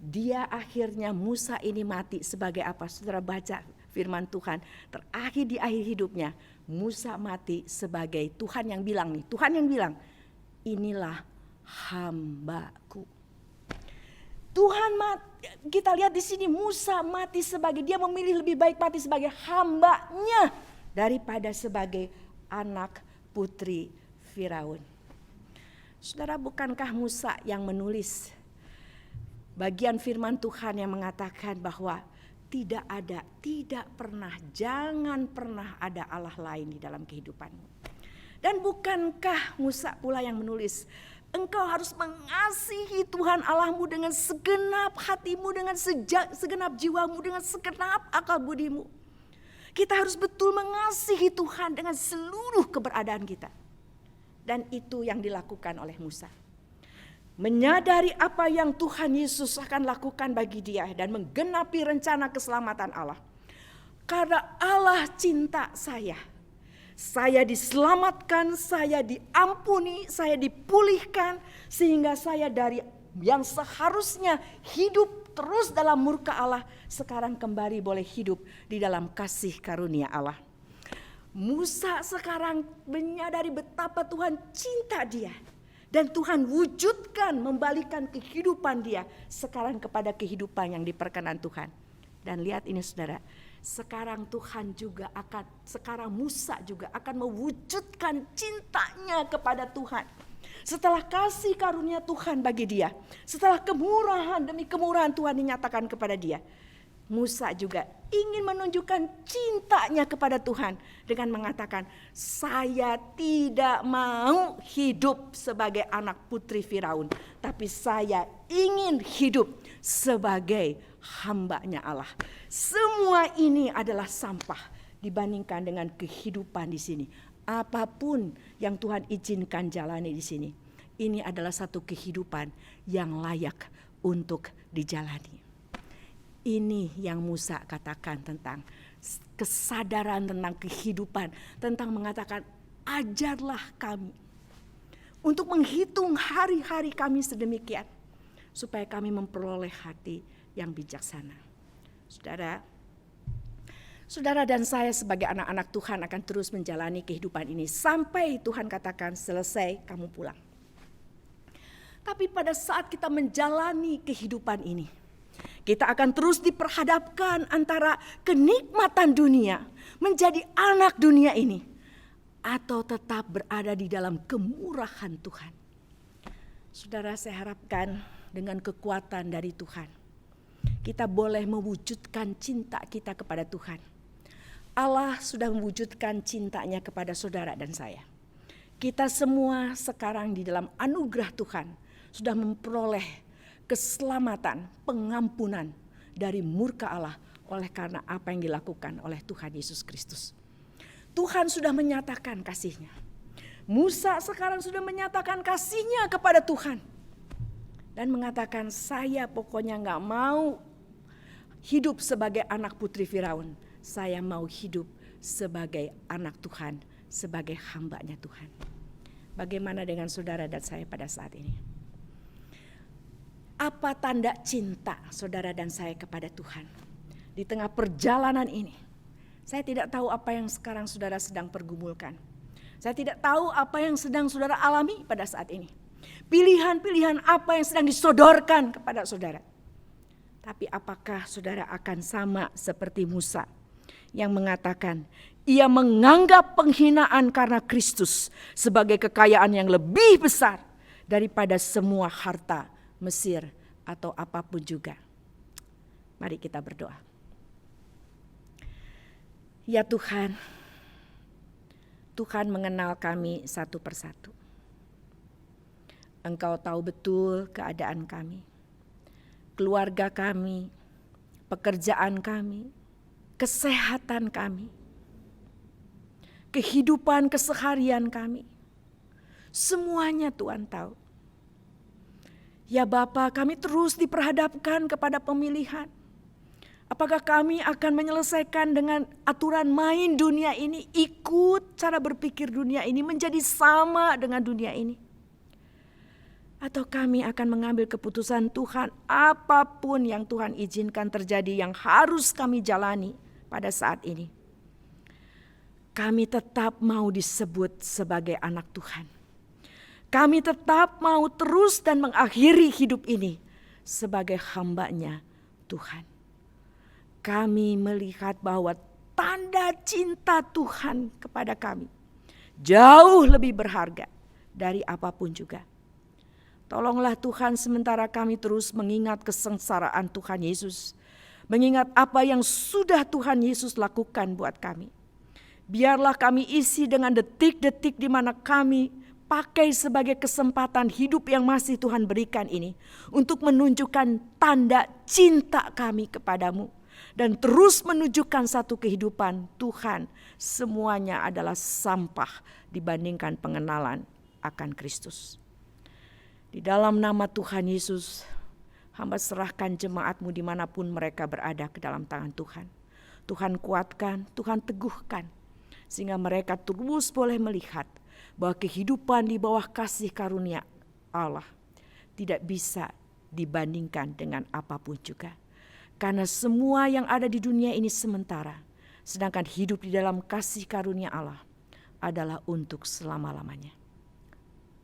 Dia akhirnya Musa ini mati sebagai apa? Saudara baca firman Tuhan. Terakhir di akhir hidupnya Musa mati sebagai Tuhan yang bilang nih. Tuhan yang bilang, inilah hambaku. Kita lihat di sini Musa mati dia memilih lebih baik mati sebagai hambanya daripada sebagai anak putri Firaun. Saudara, bukankah Musa yang menulis bagian firman Tuhan yang mengatakan bahwa jangan pernah ada Allah lain di dalam kehidupanmu. Dan bukankah Musa pula yang menulis, engkau harus mengasihi Tuhan Allahmu dengan segenap hatimu, dengan segenap jiwamu, dengan segenap akal budimu. Kita harus betul mengasihi Tuhan dengan seluruh keberadaan kita. Dan itu yang dilakukan oleh Musa. Menyadari apa yang Tuhan Yesus akan lakukan bagi dia dan menggenapi rencana keselamatan Allah. Karena Allah cinta saya diselamatkan, saya diampuni, saya dipulihkan, sehingga saya dari yang seharusnya hidup terus dalam murka Allah, sekarang kembali boleh hidup di dalam kasih karunia Allah. Musa sekarang menyadari betapa Tuhan cinta dia. Dan Tuhan wujudkan, membalikan kehidupan dia sekarang kepada kehidupan yang diperkenan Tuhan. Dan lihat ini saudara, sekarang Musa juga akan mewujudkan cintanya kepada Tuhan. Setelah kasih karunia Tuhan bagi dia, setelah kemurahan demi kemurahan Tuhan dinyatakan kepada dia, Musa juga ingin menunjukkan cintanya kepada Tuhan dengan mengatakan, saya tidak mau hidup sebagai anak putri Firaun, tapi saya ingin hidup sebagai hambanya Allah. Semua ini adalah sampah dibandingkan dengan kehidupan di sini. Apapun yang Tuhan izinkan jalani di sini, ini adalah satu kehidupan yang layak untuk dijalani. Ini yang Musa katakan tentang kesadaran tentang kehidupan, tentang mengatakan ajarlah kami untuk menghitung hari-hari kami sedemikian supaya kami memperoleh hati yang bijaksana. Saudara dan saya sebagai anak-anak Tuhan akan terus menjalani kehidupan ini sampai Tuhan katakan selesai, kamu pulang. Tapi pada saat kita menjalani kehidupan ini, kita akan terus diperhadapkan antara kenikmatan dunia, menjadi anak dunia ini, atau tetap berada di dalam kemurahan Tuhan. Saudara, saya harapkan dengan kekuatan dari Tuhan, kita boleh mewujudkan cinta kita kepada Tuhan. Allah sudah mewujudkan cintanya kepada saudara dan saya. Kita semua sekarang di dalam anugerah Tuhan sudah memperoleh keselamatan, pengampunan dari murka Allah oleh karena apa yang dilakukan oleh Tuhan Yesus Kristus. Tuhan sudah menyatakan kasih-Nya. Musa sekarang sudah menyatakan kasih-Nya kepada Tuhan. Dan mengatakan, saya pokoknya gak mau hidup sebagai anak putri Firaun. Saya mau hidup sebagai anak Tuhan, sebagai hambanya Tuhan. Bagaimana dengan saudara dan saya pada saat ini? Apa tanda cinta saudara dan saya kepada Tuhan? Di tengah perjalanan ini, saya tidak tahu apa yang sekarang saudara sedang pergumulkan. Saya tidak tahu apa yang sedang saudara alami pada saat ini. Pilihan-pilihan apa yang sedang disodorkan kepada saudara. Tapi apakah saudara akan sama seperti Musa yang mengatakan, ia menganggap penghinaan karena Kristus sebagai kekayaan yang lebih besar daripada semua harta Mesir atau apapun juga. Mari kita berdoa. Ya Tuhan, Tuhan mengenal kami satu persatu. Engkau tahu betul keadaan kami, keluarga kami, pekerjaan kami, kesehatan kami, kehidupan keseharian kami. Semuanya Tuhan tahu. Ya Bapa, kami terus diperhadapkan kepada pemilihan. Apakah kami akan menyelesaikan dengan aturan main dunia ini, ikut cara berpikir dunia ini menjadi sama dengan dunia ini? Atau kami akan mengambil keputusan Tuhan, apapun yang Tuhan izinkan terjadi yang harus kami jalani pada saat ini. Kami tetap mau disebut sebagai anak Tuhan. Kami tetap mau terus dan mengakhiri hidup ini sebagai hamba-Nya Tuhan. Kami melihat bahwa tanda cinta Tuhan kepada kami jauh lebih berharga dari apapun juga. Tolonglah Tuhan, sementara kami terus mengingat kesengsaraan Tuhan Yesus, mengingat apa yang sudah Tuhan Yesus lakukan buat kami. Biarlah kami isi dengan detik-detik di mana kami pakai sebagai kesempatan hidup yang masih Tuhan berikan ini untuk menunjukkan tanda cinta kami kepadamu. Dan terus menunjukkan satu kehidupan Tuhan, semuanya adalah sampah dibandingkan pengenalan akan Kristus. Di dalam nama Tuhan Yesus, hamba serahkan jemaat-Mu dimanapun mereka berada ke dalam tangan Tuhan. Tuhan kuatkan, Tuhan teguhkan, sehingga mereka terus boleh melihat bahwa kehidupan di bawah kasih karunia Allah tidak bisa dibandingkan dengan apapun juga. Karena semua yang ada di dunia ini sementara, sedangkan hidup di dalam kasih karunia Allah adalah untuk selama-lamanya.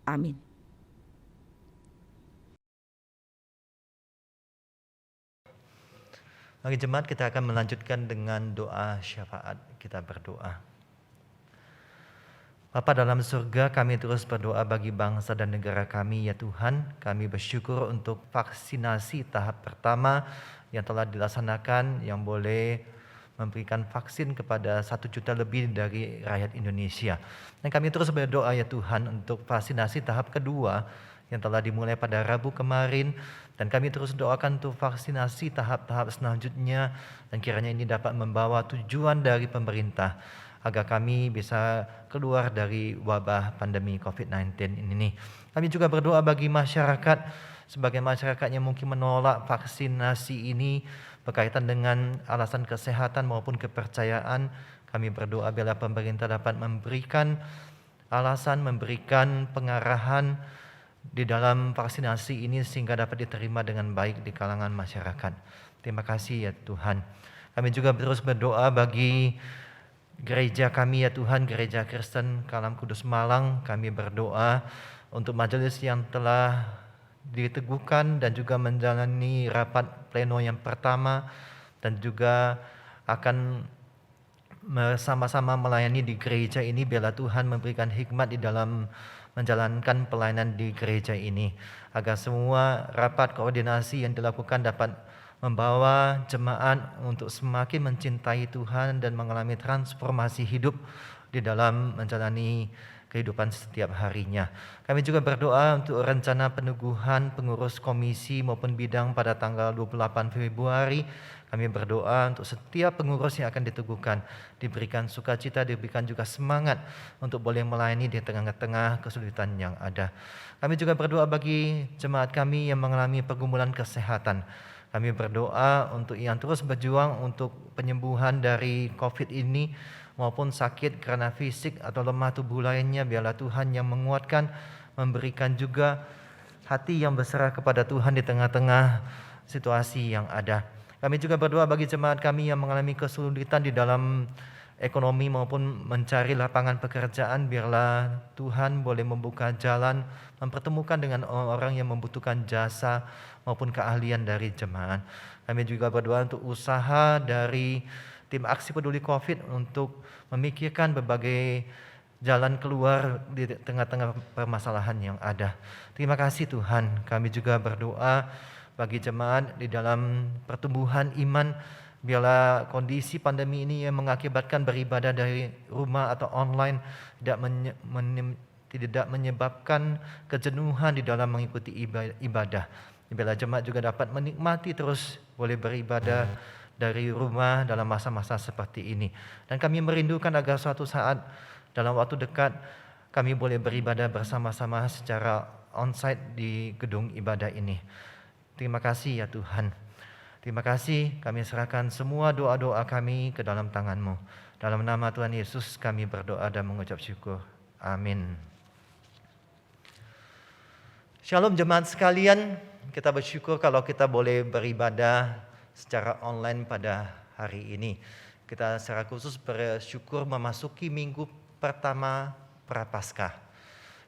Amin. Mari jemaat, kita akan melanjutkan dengan doa syafaat. Kita berdoa. Bapa dalam surga, kami terus berdoa bagi bangsa dan negara kami ya Tuhan. Kami bersyukur untuk vaksinasi tahap pertama yang telah dilaksanakan, yang boleh memberikan vaksin kepada 1 juta lebih dari rakyat Indonesia. Dan kami terus berdoa ya Tuhan untuk vaksinasi tahap kedua yang telah dimulai pada Rabu kemarin, dan kami terus doakan untuk vaksinasi tahap-tahap selanjutnya, dan kiranya ini dapat membawa tujuan dari pemerintah agar kami bisa keluar dari wabah pandemi COVID-19 ini. Kami juga berdoa bagi masyarakat, sebagai masyarakat yang mungkin menolak vaksinasi ini berkaitan dengan alasan kesehatan maupun kepercayaan. Kami berdoa bila pemerintah dapat memberikan alasan, memberikan pengarahan di dalam vaksinasi ini sehingga dapat diterima dengan baik di kalangan masyarakat. Terima kasih ya Tuhan. Kami juga terus berdoa bagi gereja kami ya Tuhan, Gereja Kristen Kalam Kudus Malang. Kami berdoa untuk majelis yang telah diteguhkan dan juga menjalani rapat pleno yang pertama, dan juga akan bersama-sama melayani di gereja ini. Biarlah Tuhan memberikan hikmat di dalam menjalankan pelayanan di gereja ini, agar semua rapat koordinasi yang dilakukan dapat membawa jemaat untuk semakin mencintai Tuhan dan mengalami transformasi hidup di dalam menjalani kehidupan setiap harinya. Kami juga berdoa untuk rencana peneguhan pengurus komisi maupun bidang pada tanggal 28 Februari. Kami berdoa untuk setiap pengurus yang akan diteguhkan, diberikan sukacita, diberikan juga semangat untuk boleh melayani di tengah-tengah kesulitan yang ada. Kami juga berdoa bagi jemaat kami yang mengalami pergumulan kesehatan. Kami berdoa untuk yang terus berjuang untuk penyembuhan dari COVID ini, maupun sakit karena fisik atau lemah tubuh lainnya. Biarlah Tuhan yang menguatkan, memberikan juga hati yang berserah kepada Tuhan di tengah-tengah situasi yang ada. Kami juga berdoa bagi jemaat kami yang mengalami kesulitan di dalam ekonomi maupun mencari lapangan pekerjaan. Biarlah Tuhan boleh membuka jalan, mempertemukan dengan orang yang membutuhkan jasa maupun keahlian dari jemaat. Kami juga berdoa untuk usaha dari tim aksi peduli COVID untuk memikirkan berbagai jalan keluar di tengah-tengah permasalahan yang ada. Terima kasih Tuhan. Kami juga berdoa bagi jemaat di dalam pertumbuhan iman. Biarlah kondisi pandemi ini yang mengakibatkan beribadah dari rumah atau online tidak menyebabkan kejenuhan di dalam mengikuti ibadah. Biarlah jemaat juga dapat menikmati terus boleh beribadah dari rumah dalam masa-masa seperti ini. Dan kami merindukan agar suatu saat dalam waktu dekat kami boleh beribadah bersama-sama secara onsite di gedung ibadah ini. Terima kasih ya Tuhan. Terima kasih, kami serahkan semua doa-doa kami ke dalam tangan-Mu. Dalam nama Tuhan Yesus kami berdoa dan mengucap syukur. Amin. Shalom jemaat sekalian, kita bersyukur kalau kita boleh beribadah secara online pada hari ini. Kita secara khusus bersyukur memasuki minggu pertama Prapaskah.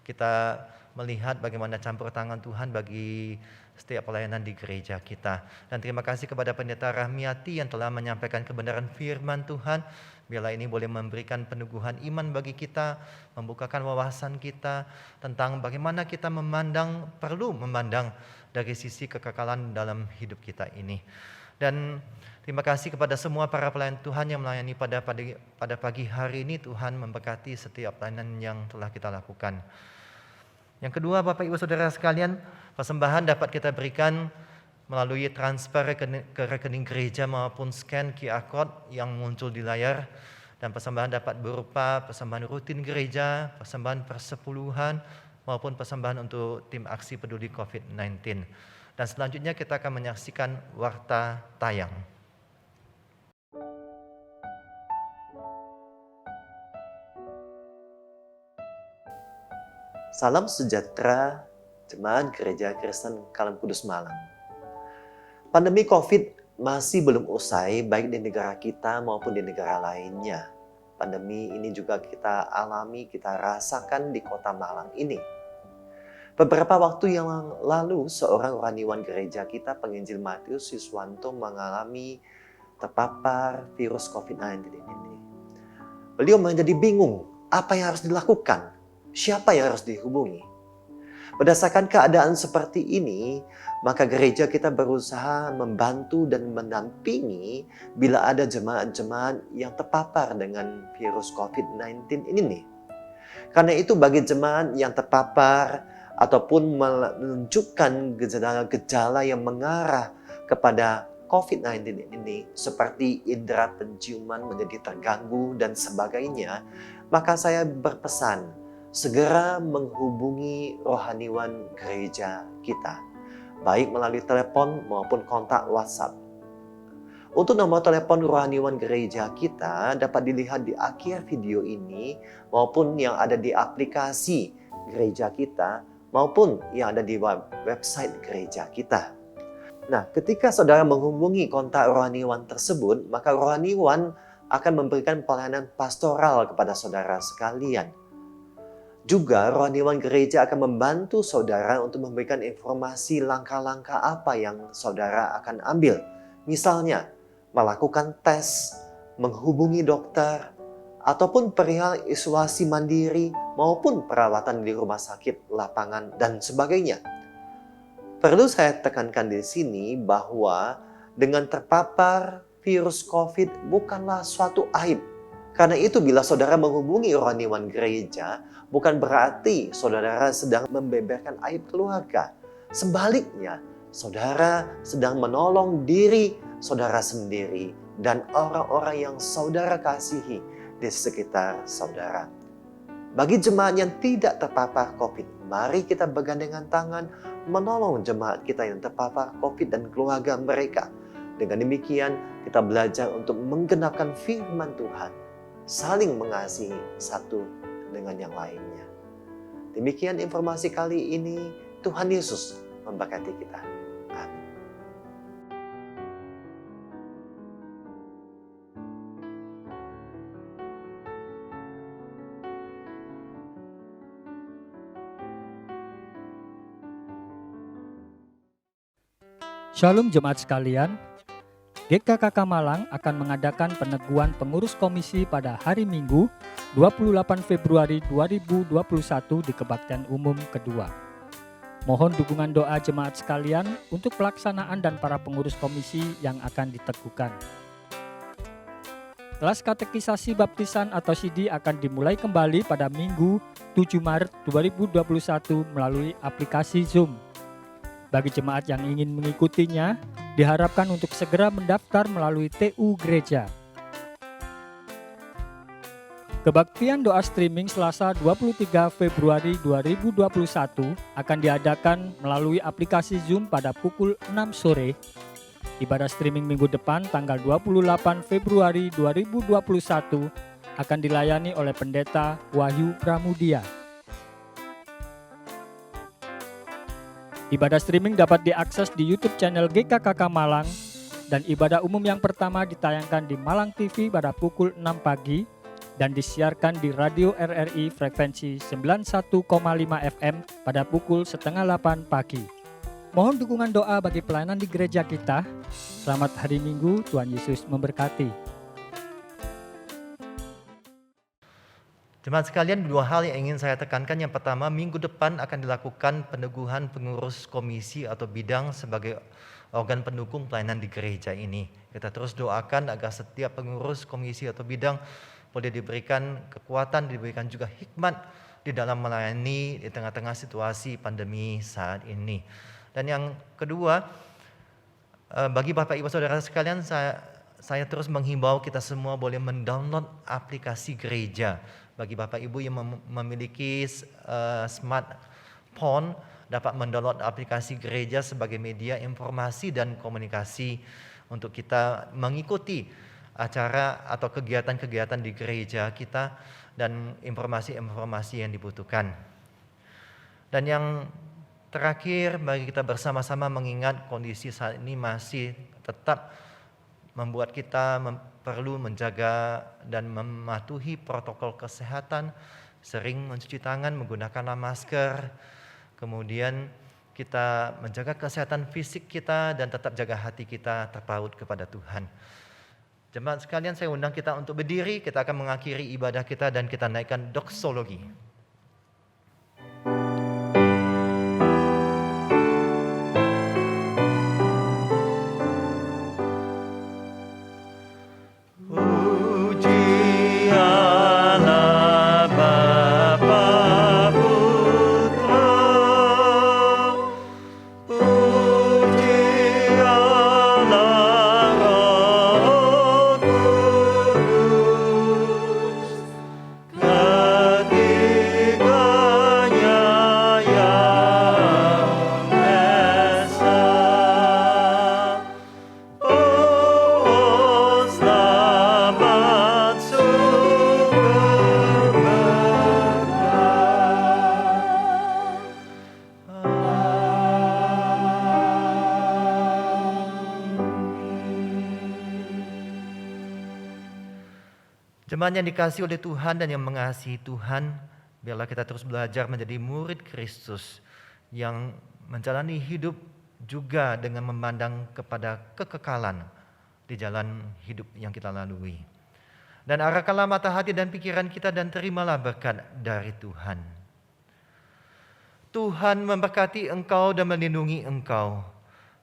Kita melihat bagaimana campur tangan Tuhan bagi setiap pelayanan di gereja kita. Dan terima kasih kepada Pendeta Rahmiati yang telah menyampaikan kebenaran firman Tuhan. Biarlah ini boleh memberikan peneguhan iman bagi kita, membukakan wawasan kita tentang bagaimana kita perlu memandang dari sisi kekekalan dalam hidup kita ini. Dan terima kasih kepada semua para pelayan Tuhan yang melayani pada pagi hari ini. Tuhan memberkati setiap pelayanan yang telah kita lakukan. Yang kedua, Bapak Ibu Saudara sekalian, persembahan dapat kita berikan melalui transfer ke rekening gereja maupun scan QR code yang muncul di layar. Dan persembahan dapat berupa persembahan rutin gereja, persembahan persepuluhan, maupun persembahan untuk tim aksi peduli COVID-19. Dan selanjutnya kita akan menyaksikan warta tayang. Salam sejahtera jemaat Gereja Kristen Kalam Kudus Malang. Pandemi COVID masih belum usai baik di negara kita maupun di negara lainnya. Pandemi ini juga kita alami, kita rasakan di kota Malang ini. Beberapa waktu yang lalu seorang rohaniwan gereja kita, penginjil Matius Siswanto, mengalami terpapar virus COVID-19 ini. Beliau menjadi bingung, apa yang harus dilakukan? Siapa yang harus dihubungi? Berdasarkan keadaan seperti ini, maka gereja kita berusaha membantu dan mendampingi bila ada jemaat-jemaat yang terpapar dengan virus COVID-19 ini nih. Karena itu bagi jemaat yang terpapar ataupun menunjukkan gejala-gejala yang mengarah kepada COVID-19 ini, seperti indera penciuman menjadi terganggu dan sebagainya, maka saya berpesan, segera menghubungi rohaniwan gereja kita, baik melalui telepon maupun kontak WhatsApp. Untuk nomor telepon rohaniwan gereja kita dapat dilihat di akhir video ini, maupun yang ada di aplikasi gereja kita, maupun yang ada di website gereja kita. Nah, ketika saudara menghubungi kontak rohaniwan tersebut, maka rohaniwan akan memberikan pelayanan pastoral kepada saudara sekalian. Juga rohaniwan gereja akan membantu saudara untuk memberikan informasi langkah-langkah apa yang saudara akan ambil. Misalnya, melakukan tes, menghubungi dokter, ataupun perihal isolasi mandiri maupun perawatan di rumah sakit, lapangan, dan sebagainya. Perlu saya tekankan di sini bahwa dengan terpapar virus COVID bukanlah suatu aib. Karena itu bila saudara menghubungi rohaniwan gereja, bukan berarti saudara sedang membeberkan aib keluarga. Sebaliknya, saudara sedang menolong diri saudara sendiri dan orang-orang yang saudara kasihi di sekitar saudara. Bagi jemaat yang tidak terpapar COVID, mari kita bergandengan tangan menolong jemaat kita yang terpapar COVID dan keluarga mereka. Dengan demikian, kita belajar untuk menggenapkan firman Tuhan, saling mengasihi satu dengan yang lainnya. Demikian informasi kali ini. Tuhan Yesus memberkati kita. Amin. Shalom jemaat sekalian, GKKK Malang akan mengadakan peneguhan pengurus komisi pada hari Minggu 28 Februari 2021 di Kebaktian Umum kedua. Mohon dukungan doa jemaat sekalian untuk pelaksanaan dan para pengurus komisi yang akan diteguhkan. Kelas katekisasi baptisan atau CD akan dimulai kembali pada Minggu 7 Maret 2021 melalui aplikasi Zoom. Bagi jemaat yang ingin mengikutinya, diharapkan untuk segera mendaftar melalui TU Gereja. Kebaktian doa streaming Selasa 23 Februari 2021 akan diadakan melalui aplikasi Zoom pada pukul 6 sore. Ibadah streaming minggu depan tanggal 28 Februari 2021 akan dilayani oleh Pendeta Wahyu Pramudia. Ibadah streaming dapat diakses di YouTube channel GKKK Malang dan ibadah umum yang pertama ditayangkan di Malang TV pada pukul 6 pagi dan disiarkan di Radio RRI frekuensi 91,5 FM pada pukul 7:30 pagi. Mohon dukungan doa bagi pelayanan di gereja kita. Selamat hari Minggu, Tuhan Yesus memberkati. Jemaat sekalian, dua hal yang ingin saya tekankan. Yang pertama, minggu depan akan dilakukan peneguhan pengurus komisi atau bidang sebagai organ pendukung pelayanan di gereja ini. Kita terus doakan agar setiap pengurus komisi atau bidang boleh diberikan kekuatan, diberikan juga hikmat di dalam melayani di tengah-tengah situasi pandemi saat ini. Dan yang kedua, bagi Bapak Ibu Saudara sekalian, saya terus menghimbau kita semua boleh mendownload aplikasi gereja. Bagi Bapak Ibu yang memiliki smartphone, dapat mendownload aplikasi gereja sebagai media informasi dan komunikasi untuk kita mengikuti acara atau kegiatan-kegiatan di gereja kita dan informasi-informasi yang dibutuhkan. Dan yang terakhir, bagi kita bersama-sama mengingat kondisi saat ini masih tetap membuat kita perlu menjaga dan mematuhi protokol kesehatan, sering mencuci tangan, menggunakan masker, kemudian kita menjaga kesehatan fisik kita dan tetap jaga hati kita terpaut kepada Tuhan. Jemaat sekalian, saya undang kita untuk berdiri, kita akan mengakhiri ibadah kita dan kita naikkan doksologi. Jemaat yang dikasihi oleh Tuhan dan yang mengasihi Tuhan, biarlah kita terus belajar menjadi murid Kristus yang menjalani hidup juga dengan memandang kepada kekekalan di jalan hidup yang kita lalui. Dan arahkanlah mata hati dan pikiran kita dan terimalah berkat dari Tuhan. Tuhan memberkati engkau dan melindungi engkau.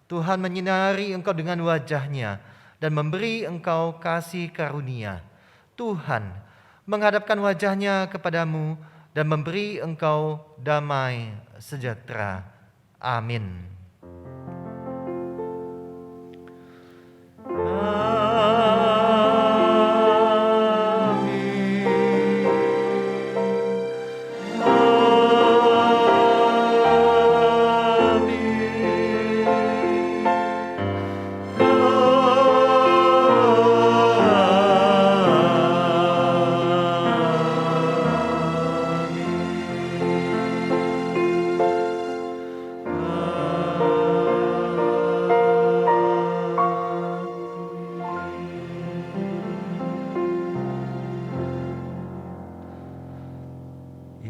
Tuhan menyinari engkau dengan wajah-Nya dan memberi engkau kasih karunia. Tuhan menghadapkan wajah-Nya kepadamu dan memberi engkau damai sejahtera. Amin.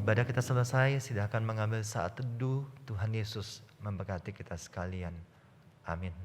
Ibadah kita selesai, silakan mengambil saat teduh. Tuhan Yesus memberkati kita sekalian. Amin.